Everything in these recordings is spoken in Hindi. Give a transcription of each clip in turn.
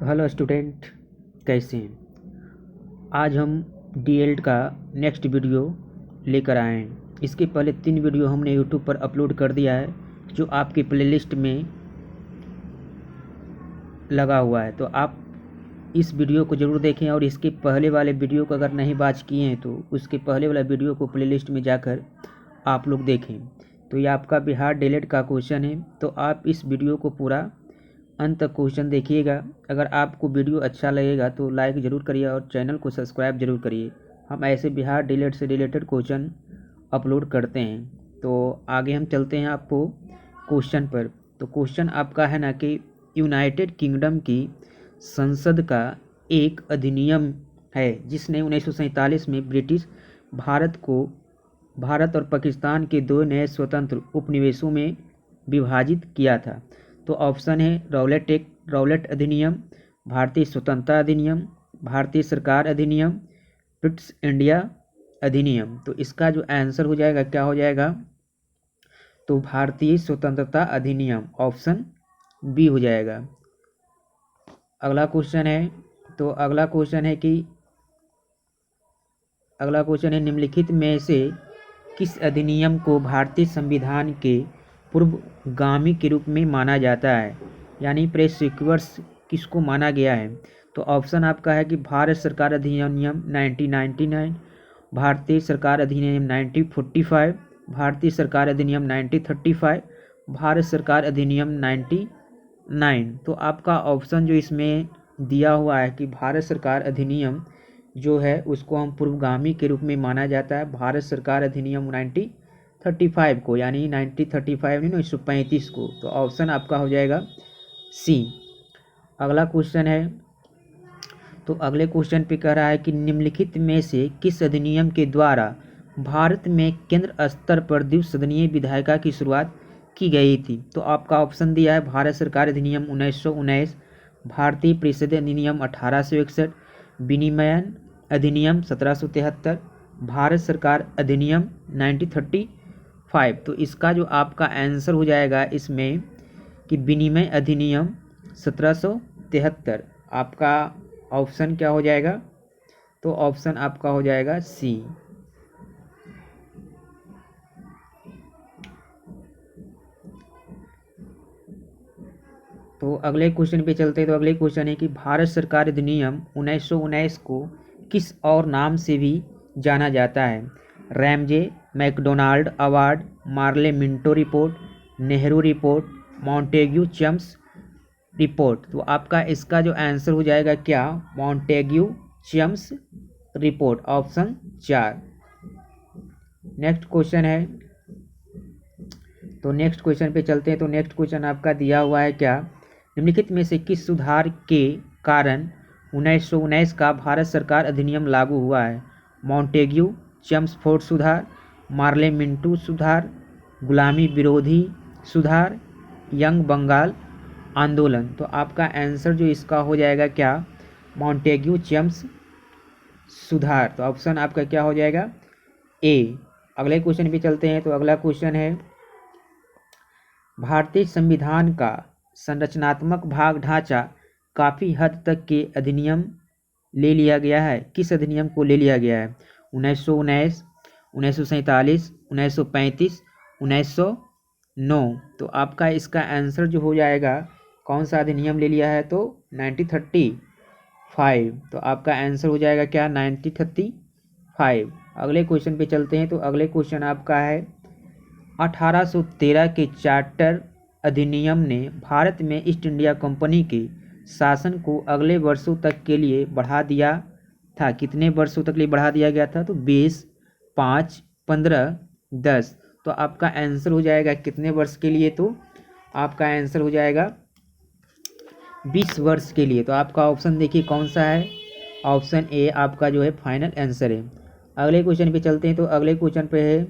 तो हेलो स्टूडेंट, कैसे हैं। आज हम डीएलएड का नेक्स्ट वीडियो लेकर आए हैं। इसके पहले 3 वीडियो हमने यूट्यूब पर अपलोड कर दिया है जो आपकी प्लेलिस्ट में लगा हुआ है। तो आप इस वीडियो को ज़रूर देखें और इसके पहले वाले वीडियो को अगर नहीं वॉच किए हैं तो उसके पहले वाला वीडियो को प्लेलिस्ट में जाकर आप लोग देखें। तो ये आपका बिहार डीएलएड का क्वेश्चन है, तो आप इस वीडियो को पूरा अंत तक क्वेश्चन देखिएगा। अगर आपको वीडियो अच्छा लगेगा तो लाइक ज़रूर करिए और चैनल को सब्सक्राइब जरूर करिए। हम ऐसे बिहार डीएलएड से रिलेटेड क्वेश्चन अपलोड करते हैं। तो आगे हम चलते हैं आपको क्वेश्चन पर। तो क्वेश्चन आपका है ना कि यूनाइटेड किंगडम की संसद का एक अधिनियम है जिसने 1947 में ब्रिटिश भारत और पाकिस्तान के 2 नए स्वतंत्र उपनिवेशों में विभाजित किया था। तो ऑप्शन है रौलट अधिनियम, भारतीय स्वतंत्रता अधिनियम, भारतीय सरकार अधिनियम, ब्रिटिश इंडिया अधिनियम। तो इसका जो आंसर हो जाएगा क्या हो जाएगा, तो भारतीय स्वतंत्रता अधिनियम, ऑप्शन बी हो जाएगा। अगला क्वेश्चन है, तो अगला क्वेश्चन है निम्नलिखित में से किस अधिनियम को भारतीय संविधान के पूर्वगामी के रूप में माना जाता है, यानी प्रेसिक्वर्स किसको माना गया है। तो ऑप्शन आपका है कि भारत सरकार अधिनियम 1999, भारतीय सरकार अधिनियम 1945, भारतीय सरकार अधिनियम 1935, भारत सरकार अधिनियम 99। तो आपका ऑप्शन जो इसमें दिया हुआ है कि भारत सरकार अधिनियम जो है उसको हम पूर्वगामी के रूप में माना जाता है, भारत सरकार अधिनियम 1935 को, यानी 1935 नहीं 1935 को। तो ऑप्शन आपका हो जाएगा सी। अगला क्वेश्चन है, तो अगले क्वेश्चन पे कह रहा है कि निम्नलिखित में से किस अधिनियम के द्वारा भारत में केंद्र स्तर पर द्विसदनीय विधायिका की शुरुआत की गई थी। तो आपका ऑप्शन दिया है भारत सरकार अधिनियम 1919, भारतीय परिषद अधिनियम 1861, विनिमयन अधिनियम 1773, भारत सरकार अधिनियम 1935। तो इसका जो आपका आंसर हो जाएगा इसमें कि विनिमय अधिनियम 1773। आपका ऑप्शन क्या हो जाएगा, तो ऑप्शन आपका हो जाएगा सी। तो अगले क्वेश्चन पे चलते हैं। तो अगले क्वेश्चन है कि भारत सरकार अधिनियम 1919 को किस और नाम से भी जाना जाता है। Ramsay MacDonald award, Morley Minto report, Nehru report, Montagu चम्स रिपोर्ट। तो आपका इसका जो आंसर हो जाएगा क्या, मॉन्टेग्यू चम्स रिपोर्ट, ऑप्शन 4। नेक्स्ट क्वेश्चन है, तो नेक्स्ट क्वेश्चन पे चलते हैं। तो नेक्स्ट क्वेश्चन आपका दिया हुआ है क्या, निम्नलिखित में से किस सुधार के कारण 1919 का भारत सरकार अधिनियम लागू हुआ है। मॉन्टेग्यू चम्सफोर्ड सुधार, मार्ले मिंटो सुधार, गुलामी विरोधी सुधार, यंग बंगाल आंदोलन। तो आपका आंसर जो इसका हो जाएगा क्या, मॉन्टेग्यू चम्स सुधार। तो ऑप्शन आपका क्या हो जाएगा, ए। अगले क्वेश्चन पे चलते हैं। तो अगला क्वेश्चन है, भारतीय संविधान का संरचनात्मक भाग ढांचा काफ़ी हद तक के अधिनियम ले लिया गया है। किस अधिनियम को ले लिया गया है, 1919, 1947, 1935, 1909। तो आपका इसका आंसर जो हो जाएगा, कौन सा अधिनियम ले लिया है, तो 1935। तो आपका आंसर हो जाएगा क्या, 1935। अगले क्वेश्चन पे चलते हैं। तो अगले क्वेश्चन आपका है, 1813 के चार्टर अधिनियम ने भारत में ईस्ट इंडिया कंपनी के शासन को अगले वर्षों तक के लिए बढ़ा दिया था। कितने वर्षों तक लिए बढ़ा दिया गया था, तो 20, 5, 15, 10। तो आपका आंसर हो जाएगा कितने वर्ष के लिए, तो आपका आंसर हो जाएगा 20 वर्ष के लिए। तो आपका ऑप्शन देखिए कौन सा है, ऑप्शन ए आपका जो है फाइनल आंसर है। अगले क्वेश्चन पे चलते हैं। तो अगले क्वेश्चन पे है,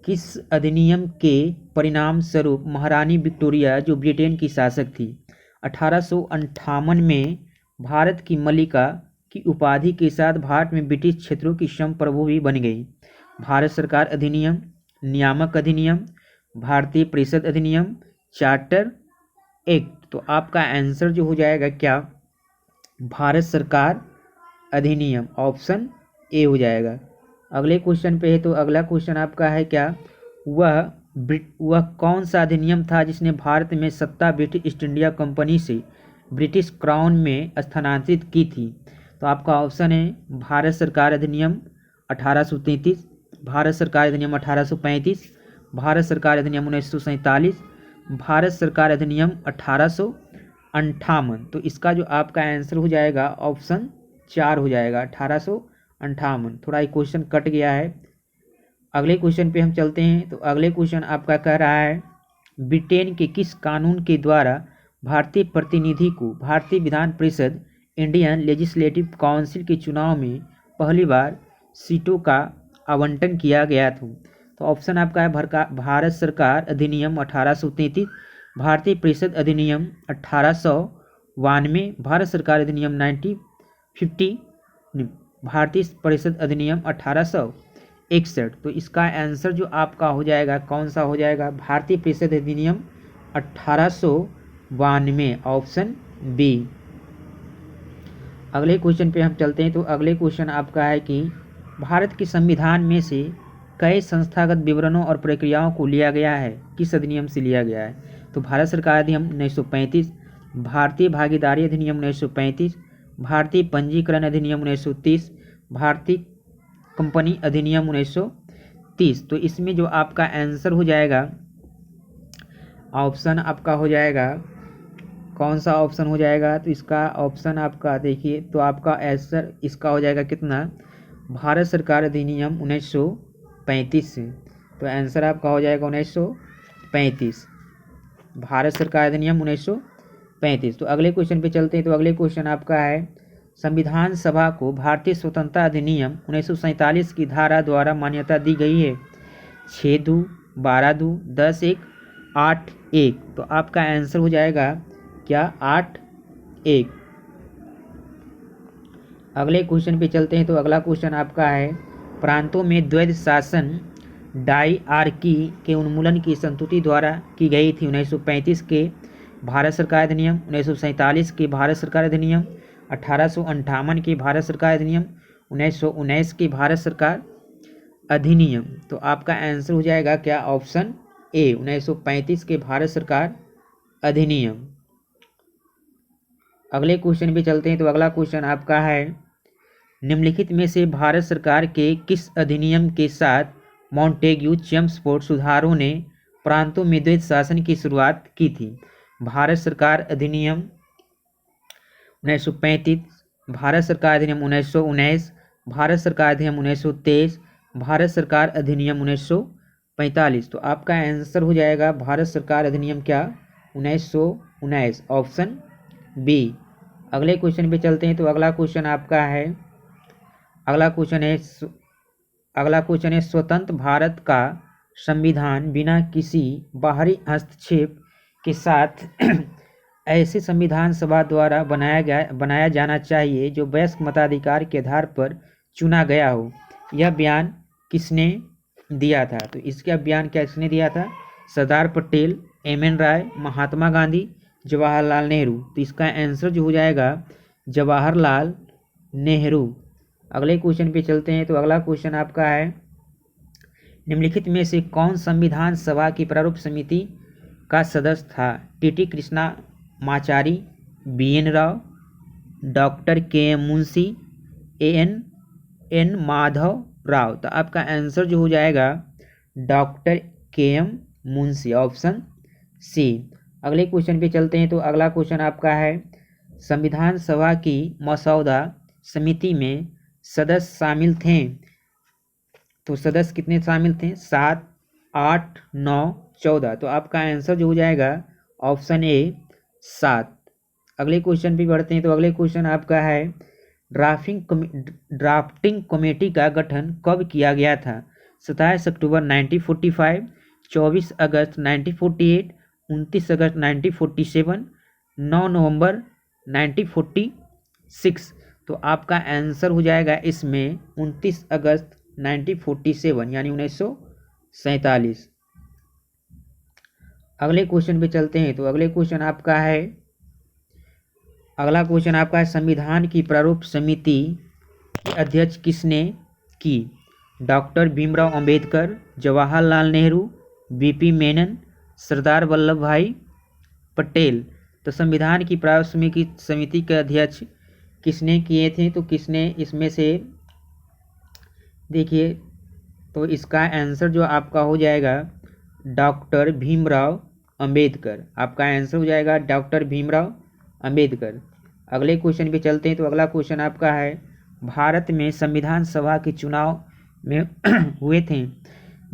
किस अधिनियम के परिणाम स्वरूप महारानी विक्टोरिया जो ब्रिटेन की शासक थी 1858 में भारत की मलिका की उपाधि के साथ भारत में ब्रिटिश क्षेत्रों की संप्रभु भी बन गई। भारत सरकार अधिनियम, नियामक अधिनियम, भारतीय परिषद अधिनियम, चार्टर एक्ट। तो आपका आंसर जो हो जाएगा क्या, भारत सरकार अधिनियम, ऑप्शन ए हो जाएगा। अगले क्वेश्चन पे है, तो अगला क्वेश्चन आपका है क्या, वह कौन सा अधिनियम था जिसने भारत में सत्ता ब्रिटिश ईस्ट इंडिया कंपनी से ब्रिटिश क्राउन में स्थानांतरित की थी। तो आपका ऑप्शन है भारत सरकार अधिनियम 1833, भारत सरकार अधिनियम 1835, भारत सरकार अधिनियम 1947, भारत सरकार अधिनियम 1858। तो इसका जो आपका आंसर हो जाएगा ऑप्शन 4 हो जाएगा, 1858। थोड़ा ये क्वेश्चन कट गया है। अगले क्वेश्चन पे हम चलते हैं। तो अगले क्वेश्चन आपका कह रहा है, ब्रिटेन के किस कानून के द्वारा भारतीय प्रतिनिधि को भारतीय Vidhan Parishad Indian legislative council के चुनाव में पहली बार सीटों का आवंटन किया गया था। तो ऑप्शन आपका है भारत सरकार अधिनियम 1833, भारतीय परिषद अधिनियम 1892, भारत सरकार अधिनियम 1950, भारतीय परिषद अधिनियम 1861। तो इसका आंसर जो आपका हो जाएगा कौन सा हो जाएगा, भारतीय परिषद अधिनियम 1892, ऑप्शन बी। अगले क्वेश्चन पे हम चलते हैं। तो अगले क्वेश्चन आपका है कि भारत के संविधान में से कई संस्थागत विवरणों और प्रक्रियाओं को लिया गया है, किस अधिनियम से लिया गया है। तो भारत सरकार अधिनियम 1935, भारतीय भागीदारी अधिनियम 1935, भारतीय पंजीकरण अधिनियम 1930, भारतीय कंपनी अधिनियम 1930। तो इसमें जो आपका आंसर हो जाएगा, ऑप्शन आपका हो जाएगा कौन सा ऑप्शन हो जाएगा, तो इसका ऑप्शन आपका देखिए, तो आपका आंसर इसका हो जाएगा कितना, भारत सरकार अधिनियम 1935 से। तो आंसर आपका हो जाएगा 1935, भारत सरकार अधिनियम 1935। तो अगले क्वेश्चन पे चलते हैं। तो अगले क्वेश्चन आपका है, संविधान सभा को भारतीय स्वतंत्रता अधिनियम 1947 की धारा द्वारा मान्यता दी गई है, 6(2), 12(2), 10(1), 8(1। तो आपका आंसर हो जाएगा क्या, 8(1). अगले क्वेश्चन पे चलते हैं। तो अगला क्वेश्चन आपका है, प्रांतों में द्वैध शासन डायआर्की के उन्मूलन की संस्तुति द्वारा की गई थी, 1935 के भारत सरकार अधिनियम, 1947 के भारत सरकार अधिनियम, 1858 के भारत सरकार अधिनियम, 1919 के भारत सरकार अधिनियम। तो आपका आंसर हो जाएगा क्या, ऑप्शन ए, 1935 के भारत सरकार अधिनियम। अगले क्वेश्चन पे चलते हैं। तो अगला क्वेश्चन आपका है, निम्नलिखित में से भारत सरकार के किस अधिनियम के साथ मॉन्टेग्यू चेम्सफोर्ड सुधारों ने प्रांतों में द्वैध शासन की शुरुआत की थी। भारत सरकार अधिनियम 1935, भारत सरकार अधिनियम 1919, भारत सरकार अधिनियम 1923, भारत सरकार अधिनियम 1945। तो आपका आंसर हो जाएगा भारत सरकार अधिनियम क्या, 1919, ऑप्शन बी। अगले क्वेश्चन पे चलते हैं। तो अगला क्वेश्चन आपका है, अगला क्वेश्चन है स्वतंत्र भारत का संविधान बिना किसी बाहरी हस्तक्षेप के साथ ऐसे संविधान सभा द्वारा बनाया जाना चाहिए जो वयस्क मताधिकार के आधार पर चुना गया हो। यह बयान किसने दिया था। तो इसका बयान किसने दिया था, सरदार पटेल, एम.एन. राय, महात्मा गांधी, जवाहरलाल नेहरू। तो इसका आंसर जो हो जाएगा जवाहरलाल नेहरू। अगले क्वेश्चन पे चलते हैं। तो अगला क्वेश्चन आपका है, निम्नलिखित में से कौन संविधान सभा की प्रारूप समिति का सदस्य था। T T. Krishnamachari, B N. Rau, doctor K M. Munshi, A N. Madhava Rao. तो आपका आंसर जो हो जाएगा doctor K M. Munshi, option C. अगले क्वेश्चन पे चलते हैं। तो अगला क्वेश्चन आपका है, संविधान सभा की मसौदा समिति में सदस्य शामिल थे। तो सदस्य कितने शामिल थे, 7, 8, 9, 14। तो आपका आंसर जो हो जाएगा ऑप्शन ए, 7। अगले क्वेश्चन पे बढ़ते हैं। तो अगले क्वेश्चन आपका है, ड्राफ्टिंग कमेटी का गठन कब किया गया था। 27 अक्टूबर 1945, 24 अगस्त 1948, 29 अगस्त 1947, 9 नवंबर 1946। तो आपका आंसर हो जाएगा इसमें 29 अगस्त 1947 यानी 1947। अगले क्वेश्चन पे चलते हैं। तो अगला क्वेश्चन आपका है संविधान की प्रारूप समिति की अध्यक्ष किसने की? डॉक्टर भीमराव अंबेडकर, जवाहरलाल नेहरू, बीपी मेनन, सरदार वल्लभ भाई पटेल। तो संविधान की प्रारूप समिति के अध्यक्ष किसने किए थे? तो किसने इसमें से देखिए, तो इसका आंसर जो आपका हो जाएगा डॉक्टर भीमराव अंबेडकर। आपका आंसर हो जाएगा डॉक्टर भीमराव अंबेडकर। अगले क्वेश्चन पे चलते हैं। तो अगला क्वेश्चन आपका है भारत में संविधान सभा के चुनाव में हुए थे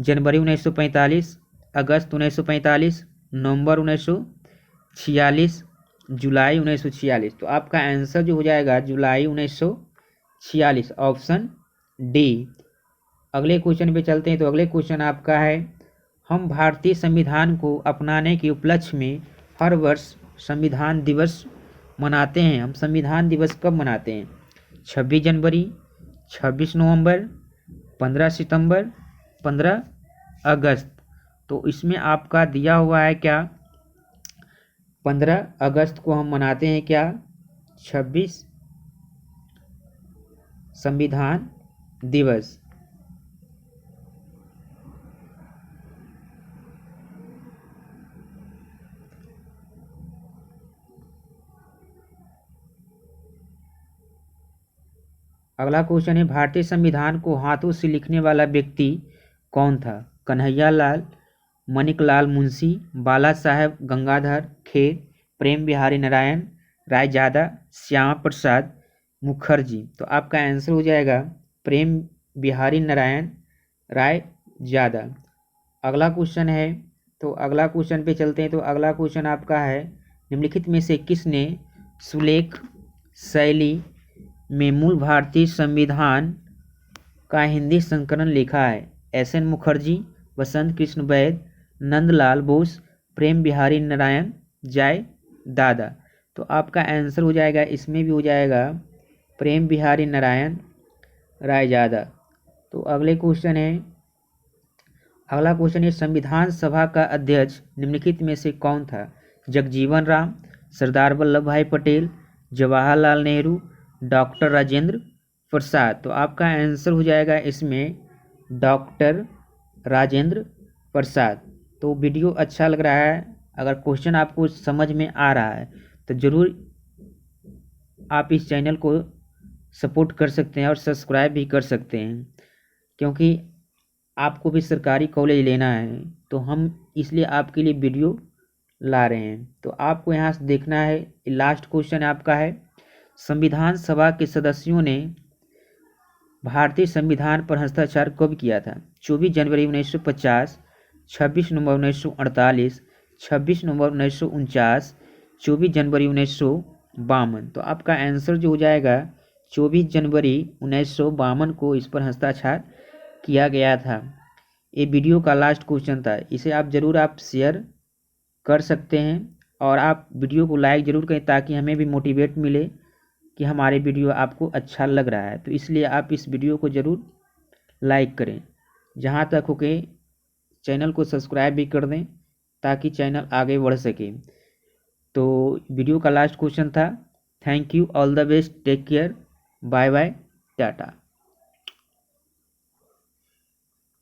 जनवरी 1945, अगस्त 1945, नवंबर 1946, जुलाई 1946। तो आपका आंसर जो हो जाएगा जुलाई 1946, ऑप्शन डी। अगले क्वेश्चन पे चलते हैं। तो अगले क्वेश्चन आपका है हम भारतीय संविधान को अपनाने के उपलक्ष्य में हर वर्ष संविधान दिवस मनाते हैं। हम संविधान दिवस कब मनाते हैं? 26 जनवरी, 26 नवंबर, 15 सितंबर, 15 अगस्त। तो इसमें आपका दिया हुआ है क्या? 15 अगस्त को हम मनाते हैं क्या? 26 संविधान दिवस। अगला क्वेश्चन है भारतीय संविधान को हाथों से लिखने वाला व्यक्ति कौन था? कन्हैया लाल, माणिकलाल मुंशी, बाला साहेब गंगाधर खेर, प्रेम बिहारी नारायण रायजादा, श्यामा प्रसाद मुखर्जी। तो आपका आंसर हो जाएगा प्रेम बिहारी नारायण रायजादा। अगला क्वेश्चन है। तो अगला क्वेश्चन पे चलते हैं। तो अगला क्वेश्चन आपका है निम्नलिखित में से किसने सुलेख शैली में मूल भारतीय संविधान का हिंदी संस्करण लिखा है? एस.एन. मुखर्जी, वसंत कृष्ण वैद, नंदलाल बोस, प्रेम बिहारी नारायण जयदादा। तो आपका आंसर हो जाएगा इसमें भी हो जाएगा प्रेम बिहारी नारायण रायजादा। तो अगला क्वेश्चन है संविधान सभा का अध्यक्ष निम्नलिखित में से कौन था? जगजीवन राम, सरदार वल्लभ भाई पटेल, जवाहरलाल नेहरू, डॉक्टर राजेंद्र प्रसाद। तो आपका आंसर हो जाएगा इसमें डॉक्टर राजेंद्र प्रसाद। तो वीडियो अच्छा लग रहा है, अगर क्वेश्चन आपको समझ में आ रहा है तो ज़रूर आप इस चैनल को सपोर्ट कर सकते हैं और सब्सक्राइब भी कर सकते हैं, क्योंकि आपको भी सरकारी कॉलेज लेना है तो हम इसलिए आपके लिए वीडियो ला रहे हैं। तो आपको यहाँ से देखना है। लास्ट क्वेश्चन आपका है संविधान सभा के सदस्यों ने भारतीय संविधान पर हस्ताक्षर कब किया था? 24 जनवरी 1950, 26 नवंबर 1948, 26 नवंबर 1949, 24 जनवरी 1952। तो आपका आंसर जो हो जाएगा 24 जनवरी 1952 को इस पर हस्ताक्षर किया गया था। ये वीडियो का लास्ट क्वेश्चन था। इसे आप ज़रूर शेयर कर सकते हैं और आप वीडियो को लाइक ज़रूर करें ताकि हमें भी मोटिवेट मिले कि हमारे वीडियो आपको अच्छा लग रहा है। तो इसलिए आप इस वीडियो को ज़रूर लाइक करें। जहाँ तक हो के चैनल को सब्सक्राइब भी कर दें ताकि चैनल आगे बढ़ सके। तो वीडियो का लास्ट क्वेश्चन था। Thank you, all the best, take care, bye bye, Tata.